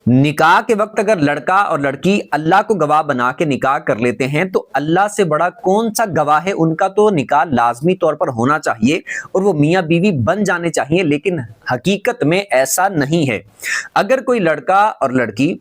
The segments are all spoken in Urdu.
نکاح کے وقت اگر لڑکا اور لڑکی اللہ کو گواہ بنا کے نکاح کر لیتے ہیں تو اللہ سے بڑا کون سا گواہ ہے؟ ان کا تو نکاح لازمی طور پر ہونا چاہیے اور وہ میاں بیوی بن جانے چاہیے، لیکن حقیقت میں ایسا نہیں ہے۔ اگر کوئی لڑکا اور لڑکی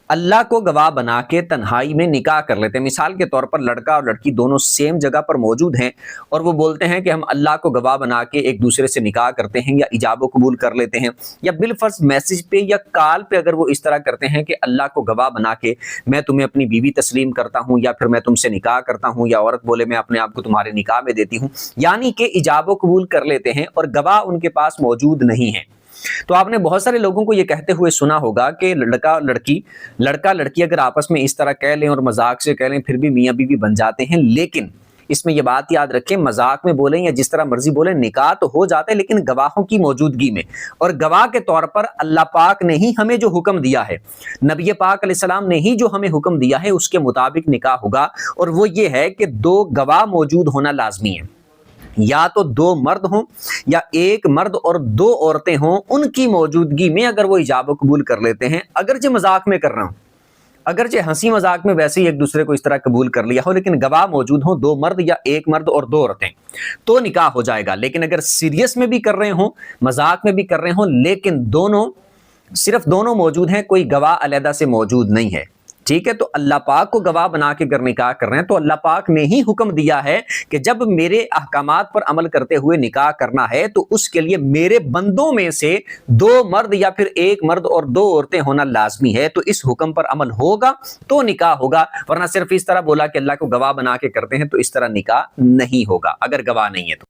اللہ کو گواہ بنا کے تنہائی میں نکاح کر لیتے ہیں، مثال کے طور پر لڑکا اور لڑکی دونوں سیم جگہ پر موجود ہیں اور وہ بولتے ہیں کہ ہم اللہ کو گواہ بنا کے ایک دوسرے سے نکاح کرتے ہیں یا ایجاب و قبول کر لیتے ہیں، یا بالفرض میسج پہ یا کال پہ اگر وہ اس طرح کرتے ہیں کہ اللہ کو گواہ بنا کے میں تمہیں اپنی بیوی تسلیم کرتا ہوں یا پھر میں تم سے نکاح کرتا ہوں، یا عورت بولے میں اپنے آپ کو تمہارے نکاح میں دیتی ہوں، یعنی کہ ایجاب و قبول کر لیتے ہیں اور گواہ ان کے پاس موجود نہیں ہے۔ تو آپ نے بہت سارے لوگوں کو یہ کہتے ہوئے سنا ہوگا کہ لڑکا لڑکی اگر آپس میں اس طرح کہہ لیں اور مذاق سے کہہ لیں پھر بھی میاں بیوی بن جاتے ہیں، لیکن اس میں یہ بات یاد رکھیں، مذاق میں بولیں یا جس طرح مرضی بولیں، نکاح تو ہو جاتا ہے لیکن گواہوں کی موجودگی میں، اور گواہ کے طور پر اللہ پاک نے ہی ہمیں جو حکم دیا ہے، نبی پاک علیہ السلام نے ہی جو ہمیں حکم دیا ہے، اس کے مطابق نکاح ہوگا، اور وہ یہ ہے کہ دو گواہ موجود ہونا لازمی ہے، یا تو دو مرد ہوں یا ایک مرد اور دو عورتیں ہوں، ان کی موجودگی میں اگر وہ ایجاب و قبول کر لیتے ہیں، اگرچہ مذاق میں کر رہا ہوں، اگرچہ ہنسی مذاق میں ویسے ہی ایک دوسرے کو اس طرح قبول کر لیا ہو، لیکن گواہ موجود ہوں، دو مرد یا ایک مرد اور دو عورتیں، تو نکاح ہو جائے گا۔ لیکن اگر سیریس میں بھی کر رہے ہوں، مذاق میں بھی کر رہے ہوں، لیکن صرف دونوں موجود ہیں، کوئی گواہ علیحدہ سے موجود نہیں ہے، ٹھیک ہے، تو اللہ پاک کو گواہ بنا کے اگر نکاح کر رہے ہیں تو اللہ پاک نے ہی حکم دیا ہے کہ جب میرے احکامات پر عمل کرتے ہوئے نکاح کرنا ہے تو اس کے لیے میرے بندوں میں سے دو مرد یا پھر ایک مرد اور دو عورتیں ہونا لازمی ہے، تو اس حکم پر عمل ہوگا تو نکاح ہوگا، ورنہ صرف اس طرح بولا کہ اللہ کو گواہ بنا کے کرتے ہیں تو اس طرح نکاح نہیں ہوگا اگر گواہ نہیں ہے تو۔